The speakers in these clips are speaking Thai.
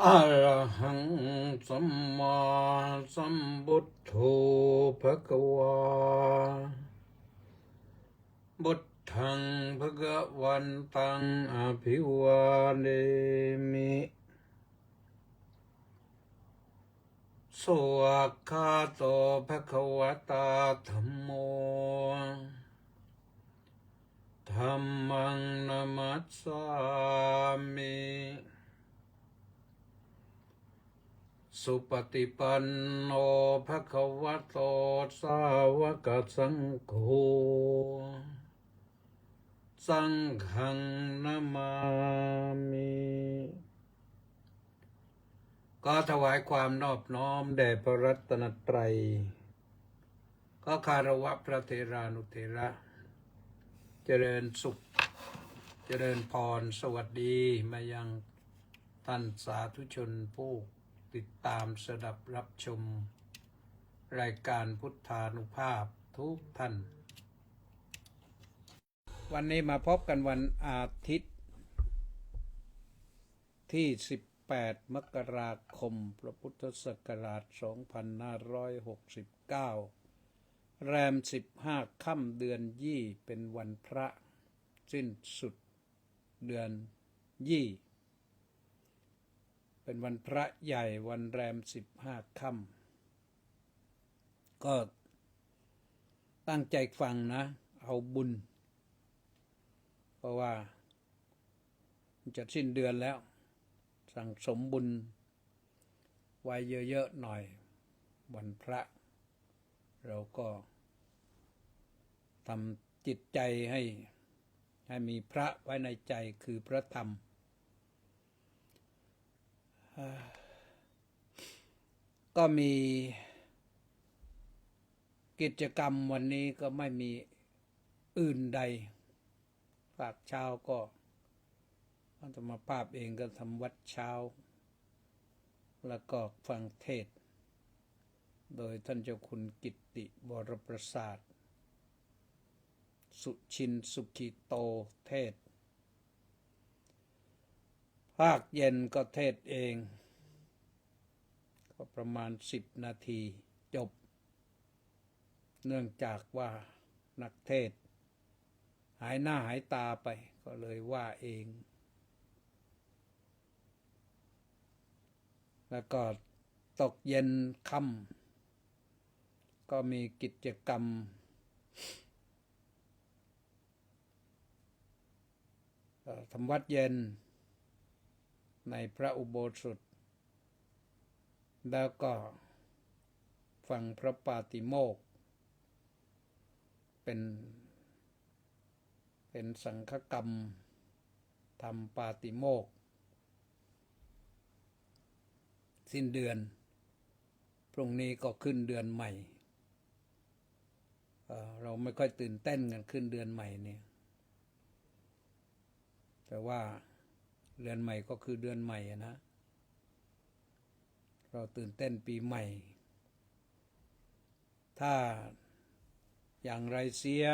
อะระหังสัมมาสัมพุทโธภะคะวาพุทธังภะคะวันตังอภิวาเทมิสวากขาโตภะคะวตาธัมโมธัมมังนัมมัสสามิสุปฏิปันโนภะคะวะโตสาวกสังโฆสังฆังนามามิก็ถวายความนอบน้อมแด่พระรัตนตรัยก็คารวะพระเถรานุเถระเจริญสุขเจริญพรสวัสดีมายังท่านสาธุชนผู้ติดตามสดับรับชมรายการพุทธานุภาพทุกท่านวันนี้มาพบกันวันอาทิตย์ที่18มกราคมพระพุทธศักราช2569แรม15ค่ำเดือนยี่เป็นวันพระสิ้นสุดเดือนยี่เป็นวันพระใหญ่วันแรม15ค่ำก็ตั้งใจฟังนะเอาบุญเพราะว่าจะสิ้นเดือนแล้วสั่งสมบุญไว้เยอะๆหน่อยวันพระเราก็ทำจิตใจให้มีพระไว้ในใจคือพระธรรมก็มีกิจกรรมวันนี้ก็ไม่มีอื่นใดภาคเช้าก็อาตมาภาพเองก็ทำวัดเช้าแล้วก็ฟังเทศโดยท่านเจ้าคุณกิตติวรประสาทสุชินสุขิโตเทศภาคเย็นก็เทศเองก็ประมาณ10 นาทีจบเนื่องจากว่านักเทศหายหน้าหายตาไปก็เลยว่าเองแล้วก็ตกเย็นค่ำก็มีกิจกรรมทำวัดเย็นในพระอุโบสถแล้วก็ฟังพระปาติโมกข์เป็นสังฆกรรมทำปาติโมกข์สิ้นเดือนพรุ่งนี้ก็ขึ้นเดือนใหม่เราไม่ค่อยตื่นเต้นกันขึ้นเดือนใหม่เนี่ยแต่ว่าเดือนใหม่ก็คือเดือนใหม่นะเราตื่นเต้นปีใหม่ถ้าอย่างไรเสีย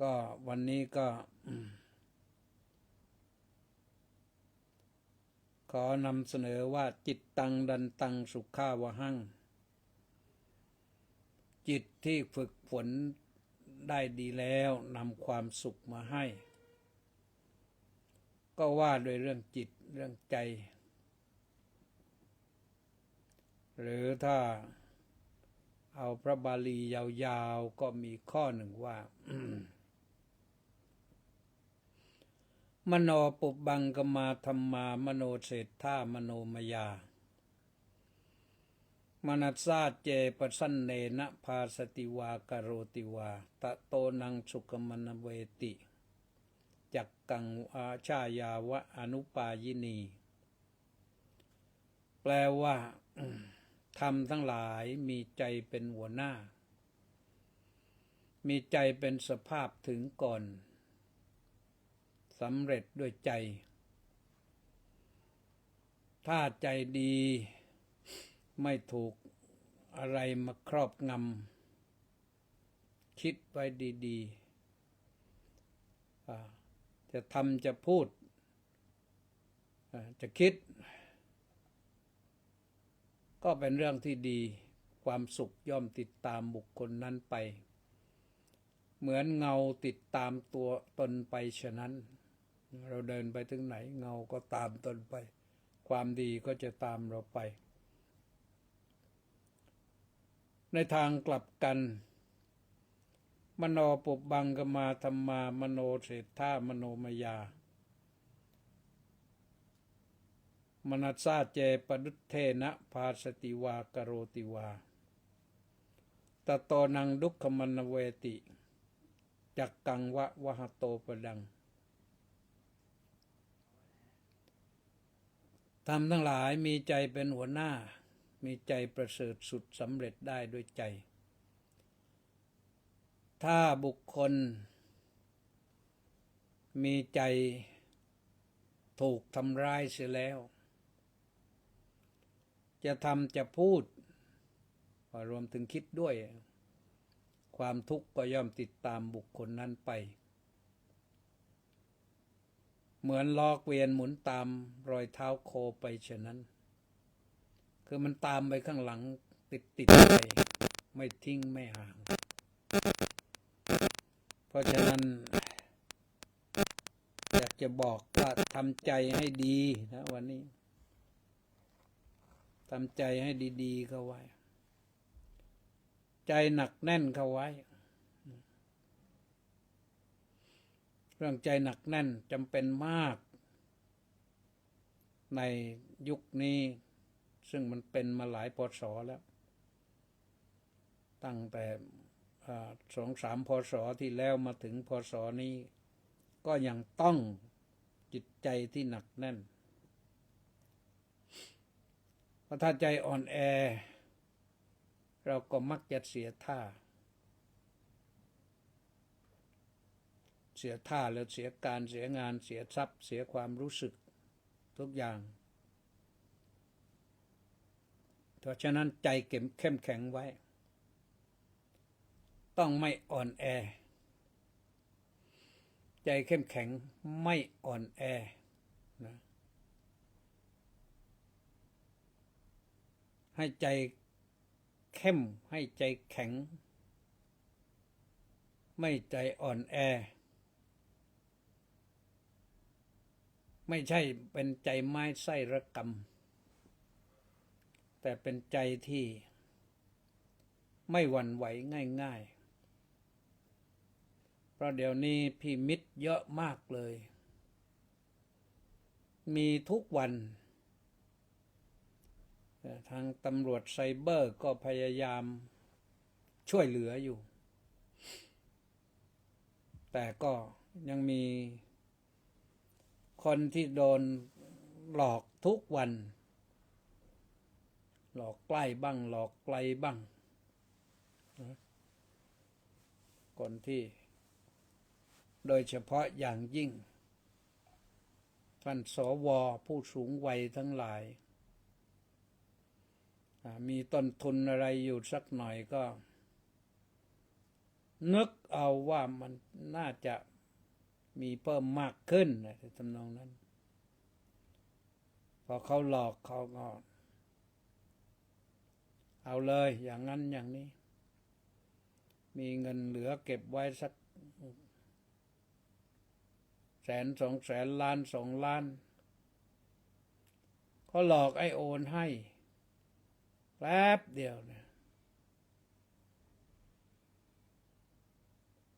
ก็วันนี้ก็ขอนำเสนอว่าจิตตังดันตังสุขาวหังจิตที่ฝึกฝนได้ดีแล้วนำความสุขมาให้ก็ว่าโดยเรื่องจิตเรื่องใจหรือถ้าเอาพระบาลียาวๆก็มีข้อหนึ่งว่ามโนปุบบังกมาธรรมามโนเศรษฐามโนมยามนัสสาเจปสันเนนะภาสติวากโรติวาตะโตนังสุขมนเวติจักกังอาชายาวะอนุปายินีแปลว่าธรรมทั้งหลายมีใจเป็นหัวหน้ามีใจเป็นสภาพถึงก่อนสำเร็จด้วยใจถ้าใจดีไม่ถูกอะไรมาครอบงำคิดไว้ดีๆจะทำจะพูด จะคิดก็เป็นเรื่องที่ดีความสุขย่อมติดตามบุคคลนั้นไปเหมือนเงาติดตามตัวตนไปฉะนั้นเราเดินไปถึงไหนเงาก็ตามตนไปความดีก็จะตามเราไปในทางกลับกันมโนปุบบังกมาธรรมามโนเศรษฐามโนมยามนัสสาเจปดุทเทนะภาสติวากโรติวาตโตนังดุขมนเวติจักกังวะวะหโตปดังธรรมทั้งหลายมีใจเป็นหัวหน้ามีใจประเสริฐสุดสำเร็จได้ด้วยใจถ้าบุคคลมีใจถูกทำร้ายเสียแล้วจะทำจะพูดรวมถึงคิดด้วยความทุกข์ก็ย่อมติดตามบุคคลนั้นไปเหมือนล้อเกวียนหมุนตามรอยเท้าโคไปฉะนั้นคือมันตามไปข้างหลังติดไปไม่ทิ้งไม่ห่างเพราะฉะนั้นอยากจะบอกว่าทำใจให้ดีนะวันนี้ทำใจให้ดีๆเข้าไว้ใจหนักแน่นเข้าไว้เรื่องใจหนักแน่นจำเป็นมากในยุคนี้ซึ่งมันเป็นมาหลายพศแล้วตั้งแต่2-3 พศที่แล้วมาถึงพศนี้ก็ยังต้องจิตใจที่หนักแน่นเพราะถ้าใจอ่อนแอเราก็มักจะเสียท่าแล้วเสียการเสียงานเสียทรัพย์เสียความรู้สึกทุกอย่างเพราะฉะนั้นใจเข้มแข็งไว้ต้องไม่อ่อนแอใจเข้มแข็งไม่อ่อนแอนะให้ใจเข้มให้ใจแข็งไม่ใจอ่อนแอไม่ใช่เป็นใจไม้ไส้ระกำแต่เป็นใจที่ไม่หวั่นไหวง่ายๆเพราะเดี๋ยวนี้พิมิตเยอะมากเลยมีทุกวันทางตำรวจไซเบอร์ก็พยายามช่วยเหลืออยู่แต่ก็ยังมีคนที่โดนหลอกทุกวันหลอกใกล้บ้างหลอกไกลบ้างคนที่โดยเฉพาะอย่างยิ่งท่านสว.ผู้สูงวัยทั้งหลายมีต้นทุนอะไรอยู่สักหน่อยก็นึกเอาว่ามันน่าจะมีเพิ่มมากขึ้นในทำนองนั้นพอเขาหลอกเขาก็เอาเลยอย่างนั้นอย่างนี้มีเงินเหลือเก็บไว้สัก100,000-200,000 ล้าน2 ล้านเขาหลอกไอ้โอนให้แป๊บเดียวเนี่ย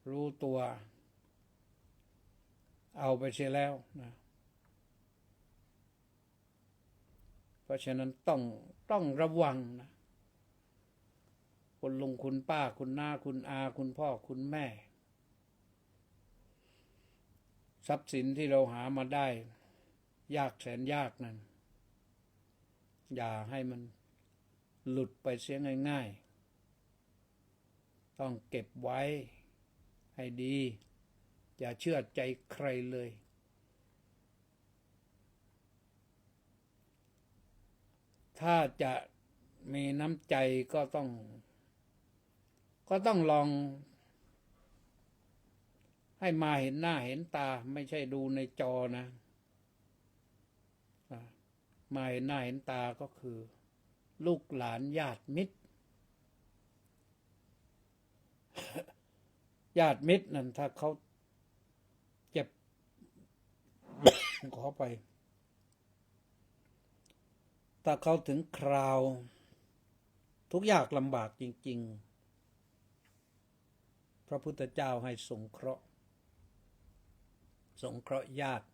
รู้ตัวเอาไปเสียแล้วนะเพราะฉะนั้นต้องระวังนะคุณลุงคุณป้าคุณน้าคุณอาคุณพ่อคุณแม่ทรัพย์สินที่เราหามาได้ยากแสนยากนั้นอย่าให้มันหลุดไปเสียง่ายๆต้องเก็บไว้ให้ดีอย่าเชื่อใจใครเลยถ้าจะมีน้ำใจก็ต้องลองให้มาเห็นหน้าเห็นตาไม่ใช่ดูในจอนะ มาเห็นหน้าเห็นตาก็คือลูกหลานญาติมิตร ญาติมิตรนั่นถ้าเขาเจ็บ ขอไปถ้าเขาถึงคราวทุกยากลำบากจริงๆพระพุทธเจ้าให้สงเคราะห์ญาติ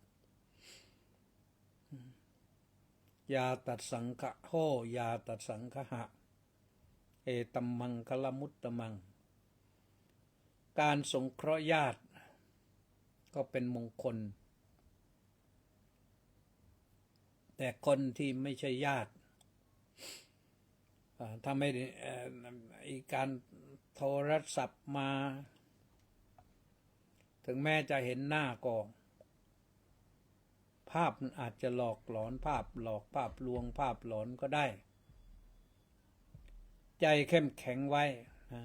ยาตัดสังฆะโหยาตัดสังฆะหะเอตัมมังคลมุตตมังการสงเคราะห์ญาติก็เป็นมงคลแต่คนที่ไม่ใช่ญาติถ้าไม่การโทรศัพท์มาถึงแม้จะเห็นหน้าก็ภาพมันอาจจะหลอกหลอนภาพหลอกภาพลวงภาพหลอนก็ได้ใจเข้มแข็งไว้นะ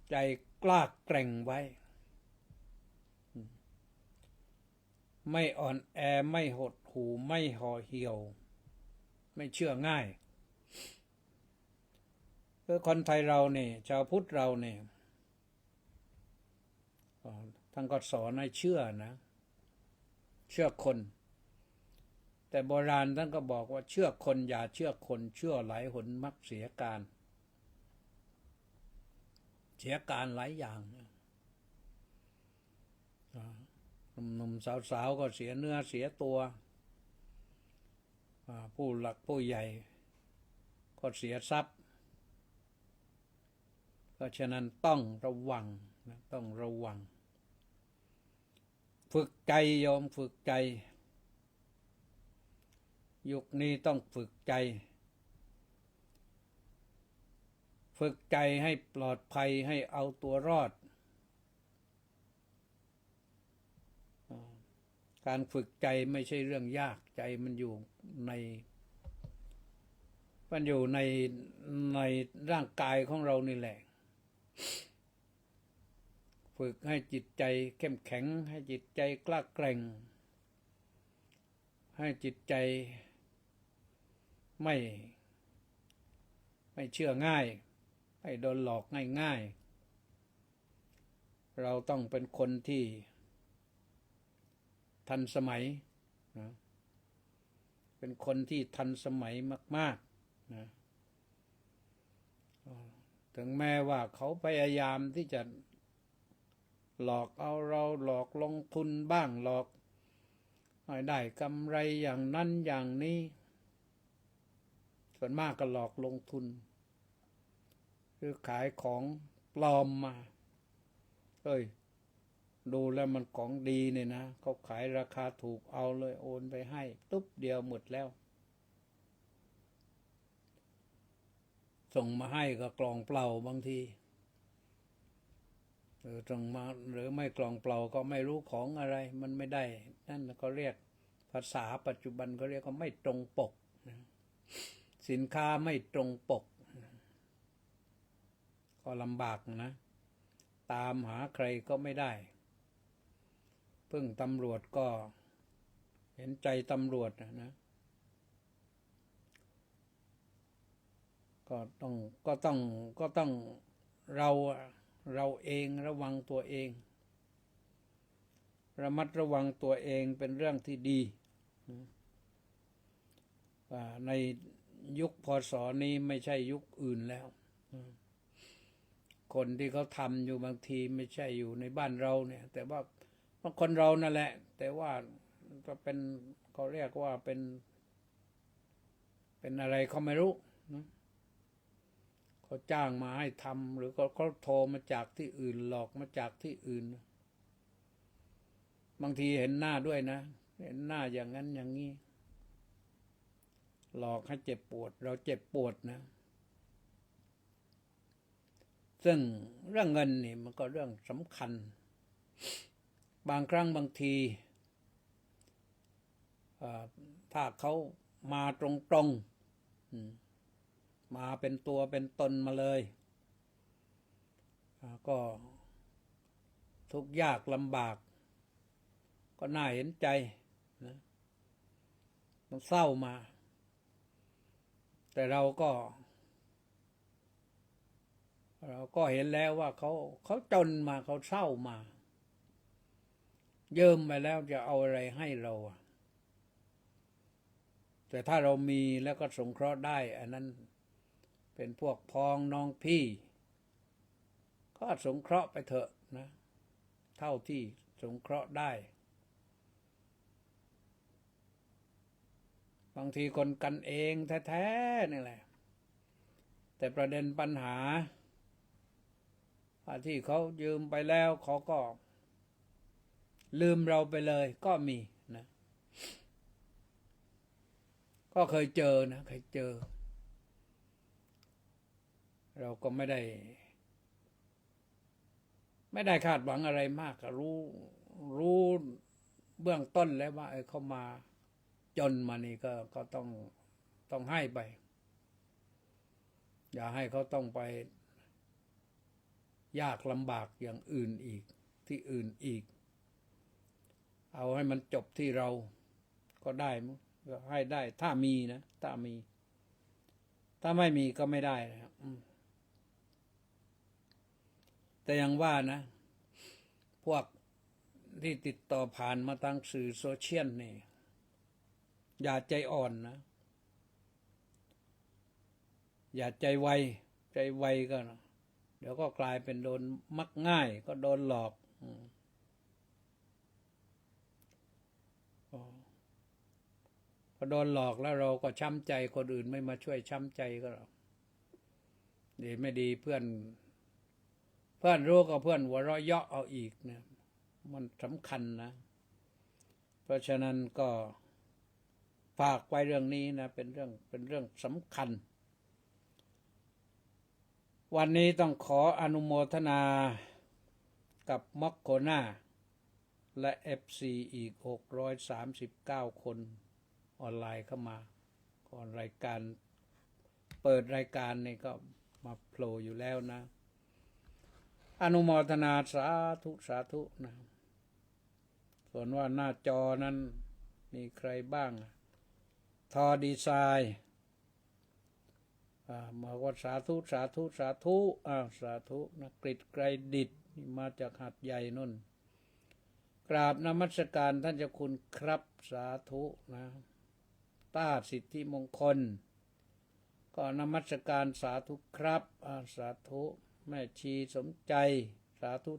ใจกล้าแกร่งไว้ไม่อ่อนแอไม่หดหู่ไม่ห่อเหี่ยวไม่เชื่อง่ายคนไทยเราเนี่ยชาวพุทธเราเนี่ยท่านก็สอนให้เชื่อนะเชื่อคนแต่โบราณท่านก็บอกว่าเชื่อคนอย่าเชื่อคนเชื่อหลายหนมักเสียการหลายอย่างหนุ่มๆสาวๆก็เสียเนื้อเสียตัวผู้หลักผู้ใหญ่ก็เสียทรัพย์เพราะฉะนั้นต้องระวังนะต้องระวังฝึกใจโยมฝึกใจยุคนี้ต้องฝึกใจให้ปลอดภัยให้เอาตัวรอดการฝึกใจไม่ใช่เรื่องยากใจมันอยู่ในร่างกายของเรานี่แหละฝึกให้จิตใจเข้มแข็งให้จิตใจกล้าแกร่งให้จิตใจไม่เชื่อง่ายให้โดนหลอกง่ายๆเราต้องเป็นคนที่ทันสมัยนะเป็นคนที่ทันสมัยมากๆนะถึงแม้ว่าเขาพยายามที่จะหลอกเอาเราหลอกลงทุนบ้างหลอกให้ได้กำไรอย่างนั้นอย่างนี้ส่วนมากก็หลอกลงทุนคือขายของปลอมมาดูแล้วมันของดีเนี่ยนะเขาขายราคาถูกเอาเลยโอนไปให้ตุ๊บเดียวหมดแล้วส่งมาให้ก็กล่องเปล่าบางทีส่งมาหรือไม่กล่องเปล่าก็ไม่รู้ของอะไรมันไม่ได้นั่นก็เรียกภาษาปัจจุบันเขาเรียกว่าไม่ตรงปกสินค้าไม่ตรงปกก็ลำบากนะตามหาใครก็ไม่ได้พึ่งตำรวจก็เห็นใจตำรวจนะก็ต้องเราเองระวังตัวเองระมัดระวังตัวเองเป็นเรื่องที่ดีในยุคพ.ศ.นี้ไม่ใช่ยุคอื่นแล้วคนที่เขาทำอยู่บางทีไม่ใช่อยู่ในบ้านเราเนี่ยแต่ว่าคนเรานั่นแหละแต่ว่าก็เป็นเขาเรียกว่าเป็นอะไรเขาไม่รู้นะเขาจ้างมาให้ทำหรือเขาโทรมาจากที่อื่นหลอกมาจากที่อื่นบางทีเห็นหน้าด้วยนะเห็นหน้าอย่างนั้นอย่างนี้หลอกให้เจ็บปวดเราเจ็บปวดนะซึ่งเรื่องเงินนี่มันก็เรื่องสำคัญบางครั้งบางทีถ้าเขามาตรงๆมาเป็นตัวเป็นตนมาเลยก็ทุกข์ยากลำบากก็น่าเห็นใจ นะมันเศร้ามาแต่เราก็เห็นแล้วว่าเขาจนมาเขาเศร้ามาเยิ้มไปแล้วจะเอาอะไรให้เราแต่ถ้าเรามีแล้วก็สงเคราะห์ได้อันนั้นเป็นพวกพ้องน้องพี่ก็สงเคราะห์ไปเถอะนะเท่าที่สงเคราะห์ได้บางทีคนกันเองแท้ๆนี่แหละแต่ประเด็นปัญหาที่เขายืมไปแล้วเขาก็ลืมเราไปเลยก็มีนะก็เคยเจอนะเคยเจอเราก็ไม่ได้คาดหวังอะไรมากรู้เบื้องต้นแล้วว่าเขามาจนมานี่ก็ต้องให้ไปอย่าให้เขาต้องไปยากลำบากอย่างอื่นอีกที่อื่นอีกเอาให้มันจบที่เราก็ได้มั้งก็ให้ได้ถ้ามีนะถ้าไม่มีก็ไม่ได้นะครับแต่ยังว่านะพวกที่ติดต่อผ่านมาทางสื่อโซเชียลนี่อย่าใจอ่อนนะอย่าใจไวก็นะเดี๋ยวก็กลายเป็นโดนมักง่ายก็โดนหลอกพอโดนหลอกแล้วเราก็ช้ำใจคนอื่นไม่มาช่วยช้ำใจก็ดีไม่ดีเพื่อนรู้ก็เพื่อนหัวเราะเยาะเอาอีกนะมันสำคัญนะเพราะฉะนั้นก็ฝากไว้เรื่องนี้นะเป็นเรื่องสำคัญวันนี้ต้องขออนุโมทนากับม็อกโคนาและ FC อีก639คนออนไลน์เข้ามาก่อนรายการเปิดรายการนี่ก็มาโผล่อยู่แล้วนะอนุโมทนาสาธุนะส่วนว่าหน้าจอนั้นมีใครบ้างทอดีไซน์มาว่าสาธุสาธุนะกฤษไกรดิษฐ์มาจากหัดใหญ่นนกราบนมัสการท่านเจ้าคุณครับสาธุนะต้าสิทธิมงคลก็นมัสการสาธุครับสาธุแม่ชีสมใจสาธุ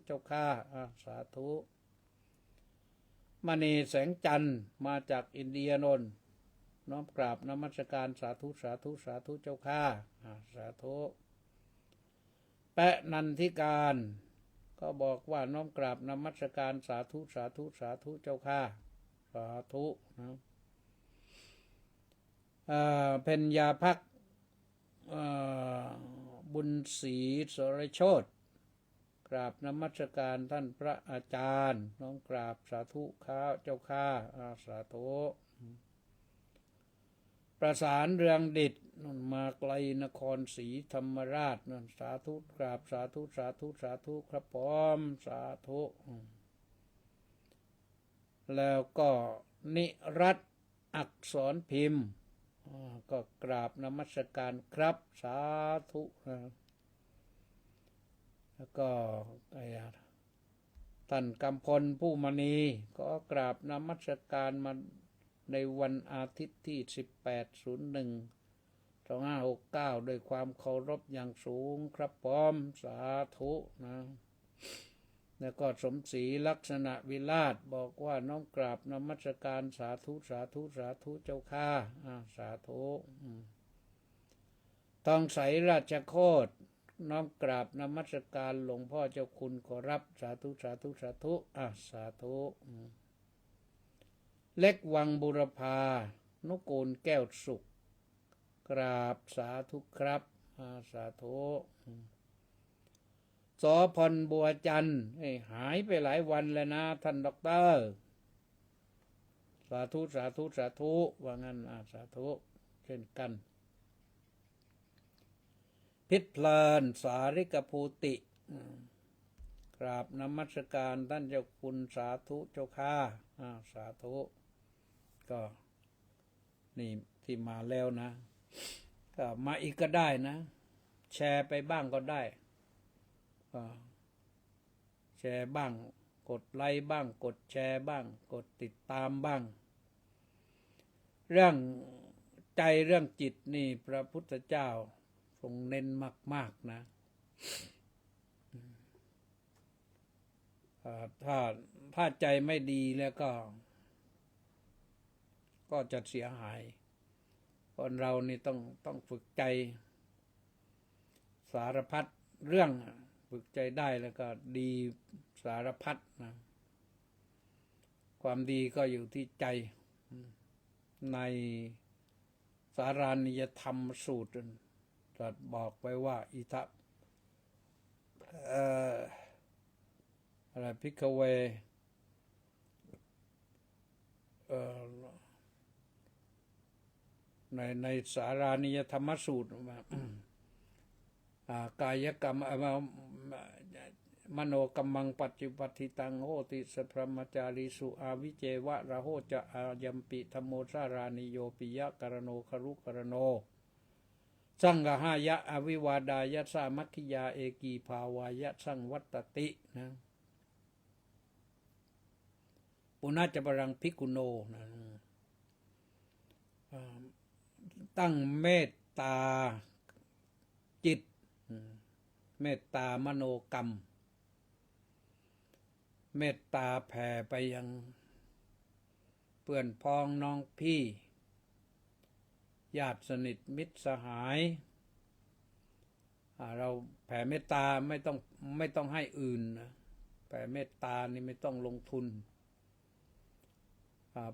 เจ้าข้าสาธุมณีแสงจันทร์มาจากอินเดียนนน้อมกราบนมัสการสาธุเจ้าข้าสาธุแปะนันทิการก็บอกว่าน้อมกราบนมัสการสาธุเจ้าข้าสาธุนะเพ็ญญาภักดิ์บุญศรีสรโชติกราบนมัสการท่านพระอาจารย์น้อมกราบสาธุข้าเจ้าข้าสาธุประสานเรืองดิษฐ์มาไกลนครศรีธรรมราชนั่นสาธุกราบสาธุครับพร้อมสาธุแล้วก็นิรัตน์อักษรพิมพ์ก็กราบนมัสการครับสาธุแล้วก็ท่านกำพลผู้มณีก็กราบนมัสการมาในวันอาทิตย์ที่18/01/2569ด้วยความเคารพอย่างสูงครับพร้อมสาธุนะแล้วก็สมศรีลักษณะวิราชบอกว่าน้อมกราบนมัสการสาธุเจ้าข้าสาธุทองใสราชโคตรน้อมกราบนมัสการหลวงพ่อเจ้าคุณขอรับสาธุสาธุเล็กวังบุรพานุกูลแก้วสุขกราบสาธุครับสาธุสอพรบัวจันทร์หายไปหลายวันแล้วนะท่านด็อกเตอร์สาธุว่างั้นสาธุเช่นกันพิษเพลินสาริกภูติก กราบนมัสการท่านเจ้าคุณสาธุเจ้าค่ะสาธุก็นี่ที่มาแล้วนะก็มาอีกก็ได้นะแชร์ไปบ้างก็ได้แชร์บ้างกดไลค์บ้างกดแชร์บ้างกดติดตามบ้างเรื่องใจเรื่องจิตนี่พระพุทธเจ้าทรงเน้นมากๆนะถ้าใจไม่ดีแล้วก็จะเสียหายคนเรานี่ต้องฝึกใจสารพัดเรื่องฝึกใจได้แล้วก็ดีสารพัดนะความดีก็อยู่ที่ใจในสารานิยธรรมสูตรตรัสบอกไว้ว่าอิทัปอะไรภิกขเวในสารานิยธรรมสูตรกายกรรมมโนกัมมังปัจจุปฏิตังโหติสัพพมจาริสุอาวิเจวะระโหจะอายัมปิธรรมโมสารานิโยปิยะกรโนครุกรโนสังฆหายะอวิวาดายะสามัคคิยาเอกีภาวายะสังวัตตินะปุณจปรังภิกขุโนนะตั้งเมตตาจิตเมตตามโนกรรมเมตตาแผ่ไปยังเพื่อนพ้องน้องพี่ญาติสนิทมิตรสหายเราแผ่เมตตาไม่ต้องให้อื่นนะแผ่เมตตานี่ไม่ต้องลงทุน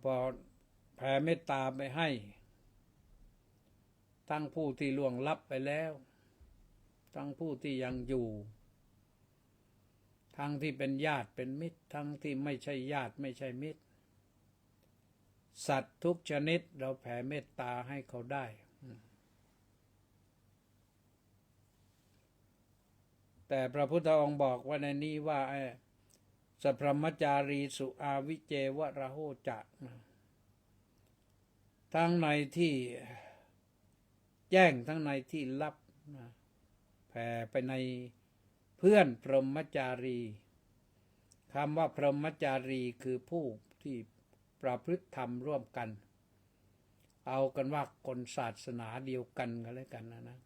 พอแผ่เมตตาไปให้ทั้งผู้ที่ล่วงลับไปแล้วทั้งผู้ที่ยังอยู่ทั้งที่เป็นญาติเป็นมิตรทั้งที่ไม่ใช่ญาติไม่ใช่มิตรสัตว์ทุกชนิดเราแผ่เมตตาให้เขาได้แต่พระพุทธองค์บอกว่าในนี้ว่าสัพพมจารีสุอาวิเจวะระโหจะทั้งในที่แจ้งทั้งในที่ลับแผ่ไปในเพื่อนพรหมจารีคำว่าพรหมจารีคือผู้ที่ประพฤติธรรมร่วมกันเอากันว่าคนศาสนาเดียวกันก็แล้วกันนะ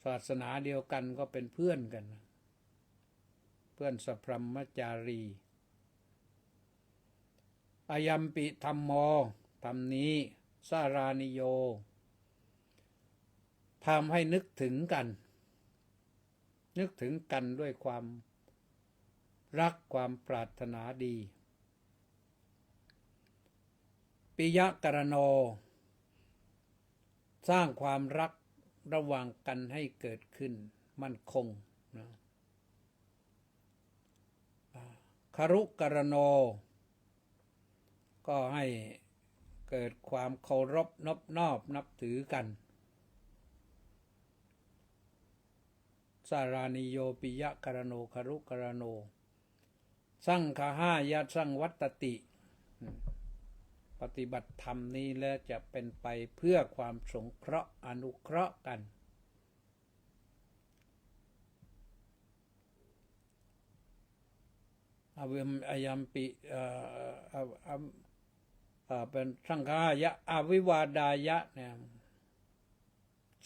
ศาสนาเดียวกันก็เป็นเพื่อนกันนะเพื่อนสัพพมจารีอายัมปิธัมโมธรรมนี้สารานิโยทำให้นึกถึงกันด้วยความรักความปรารถนาดีปิยกรโนสร้างความรักระหว่างกันให้เกิดขึ้นมั่นคงนะครุกรโนก็ให้เกิดความเคารพนอบนับถือกันสารานิโยปิยะกรโนครุกรโนสังฆายะสังวัตติปฏิบัติธรรมนี้แล้วจะเป็นไปเพื่อความสงเคราะห์อนุเคราะห์กันอายัมปิเป็นสังฆายะอวิวาดายะเนี่ย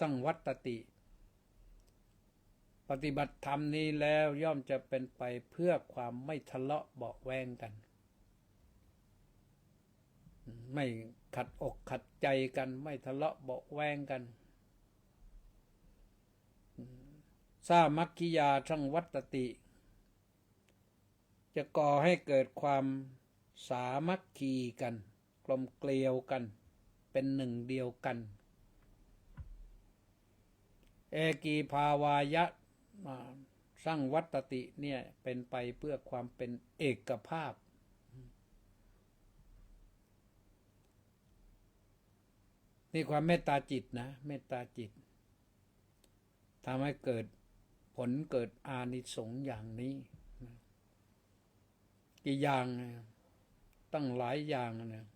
สังวัตติปฏิบัติธรรมนี้แล้วย่อมจะเป็นไปเพื่อความไม่ทะเลาะเบาะแว้งกันไม่ขัดอกขัดใจกันไม่ทะเลาะเบาะแว้งกันสามัคคิยาสังวัตติจะก่อให้เกิดความสามัคคีกันกลมเกลียวกันเป็นหนึ่งเดียวกันเอกีภาวายะสังวัตติเนี่ยเป็นไปเพื่อความเป็นเอกภาพนี่ความเมตตาจิตนะเมตตาจิตทำให้เกิด ผลเกิดอานิสงส์อย่างนี้กี่อย่างตั้งหลายอย่างนะ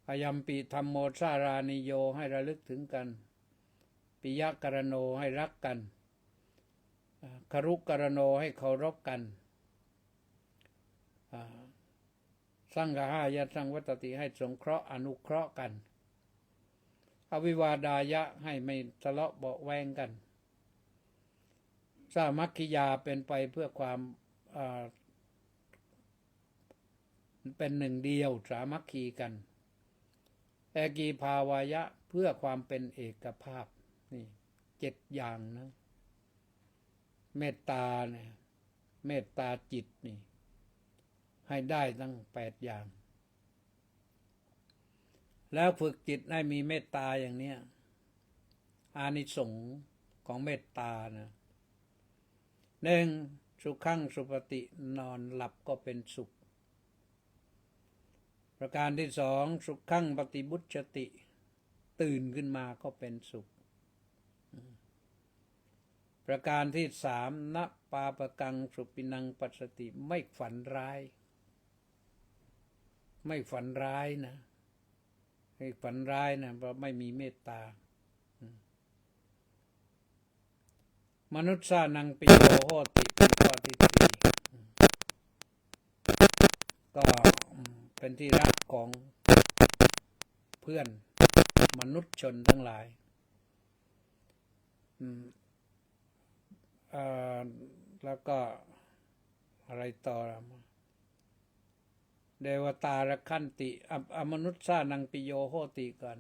พยัมปิธัมโมสารานิโยให้ระลึกถึงกันปิยกรโนให้รักกันครุกรโนให้เคารพกันสังฆหายะสังวัตติให้สงเคราะห์อนุเคราะห์กันอวิวาดายะให้ไม่ทะเลาะเบาะแวงกันสามัคคิยาเป็นไปเพื่อความเป็นหนึ่งเดียวสามัคคีกันเอกีภาวายะเพื่อความเป็นเอกภาพนี่7 อย่างนะเมตตาเนี่ยเมตตาจิตนี่ให้ได้ตั้ง8 อย่างแล้วฝึกจิตให้มีเมตตาอย่างเนี้ยอานิสงส์ของเมตตานะ1สุขังสุปฏินอนหลับก็เป็นสุขประการที่2สุขังปฏิบุชติตื่นขึ้นมาก็เป็นสุขประการที่3นะปาปกังสุปินังปัสสติไม่ฝันร้ายไม่ฝันร้ายนะไม่ฝันร้ายนะเพราะไม่มีเมตตามนุษย์สานังปิโยโหติเป็นข้อที่4ก็เป็นที่รักของเพื่อนมนุษย์ชนทั้งหลายแล้วก็อะไรต่อเดวตารคันติมนุษย์สานังปิโยโหติก่อน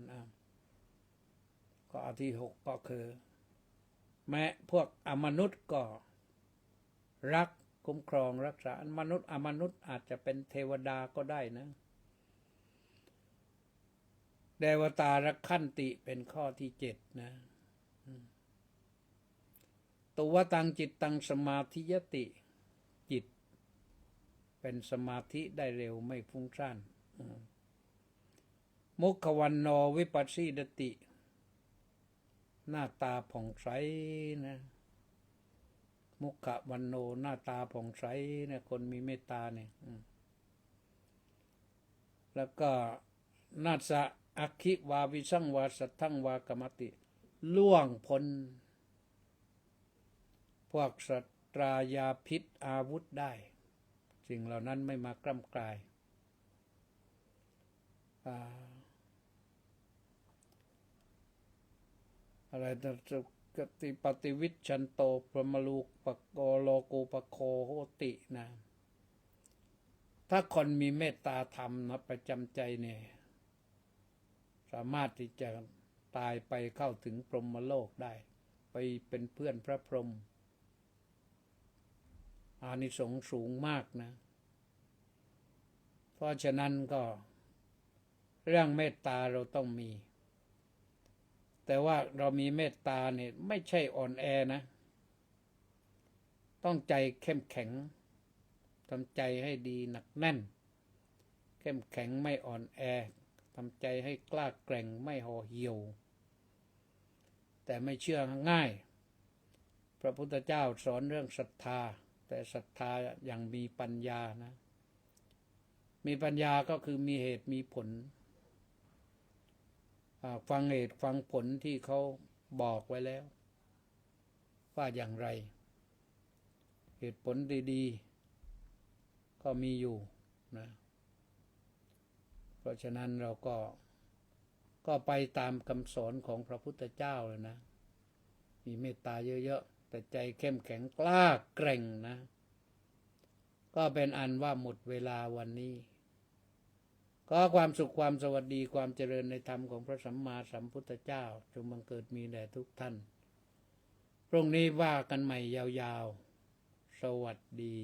ก็ที่ 6ก็คือแม้พวกอมนุษย์ก็รักคุ้มครองรักษามนุษย์อมนุษย์อาจจะเป็นเทวดาก็ได้นะเดวตารคันติเป็นข้อที่7นะตุวตังจิตตังสมาธิยติจิตเป็นสมาธิได้เร็วไม่ฟุ้งซ่านมุขวันโนวิปัสสีดติหน้าตาผ่องใสนะมุขวันโนหน้าตาผ่องใสนะคนมีเมตตาเนี่ยแล้วก็นาสะอัคคิวาวิสังวาสัทธังวากรรมติล่วงพ้นพวกสัตรายาพิษอาวุธได้สิ่งเหล่านั้นไม่มากล้ำกลายอะไรกติปฏิวิชชันโตพรหมลูกปโกโลกูปโคโหตินะถ้าคนมีเมตตาธรรมนะประจำใจเนี่ยสามารถที่จะตายไปเข้าถึงพรหมโลกได้ไปเป็นเพื่อนพระพรหมอานิสงส์สูงมากนะเพราะฉะนั้นก็เรื่องเมตตาเราต้องมีแต่ว่าเรามีเมตตาเนี่ยไม่ใช่อ่อนแอนะต้องใจเข้มแข็งทำใจให้ดีหนักแน่นเข้มแข็งไม่อ่อนแอทำใจให้กล้าแกร่งไม่ห่อเหี่ยวแต่ไม่เชื่อง่ายพระพุทธเจ้าสอนเรื่องศรัทธาแต่ศรัทธาอย่างมีปัญญานะมีปัญญาก็คือมีเหตุมีผลฟังเหตุฟังผลที่เขาบอกไว้แล้วว่าอย่างไรเหตุผลดีๆก็มีอยู่นะเพราะฉะนั้นเราก็ไปตามคำสอนของพระพุทธเจ้าเลยนะมีเมตตาเยอะๆแต่ใจเข้มแข็งกล้าแกร่งนะก็เป็นอันว่าหมดเวลาวันนี้ก็ความสุขความสวัสดีความเจริญในธรรมของพระสัมมาสัมพุทธเจ้าจงบังเกิดมีแด่ทุกท่านพรุ่งนี้ว่ากันใหม่ยาวๆสวัสดี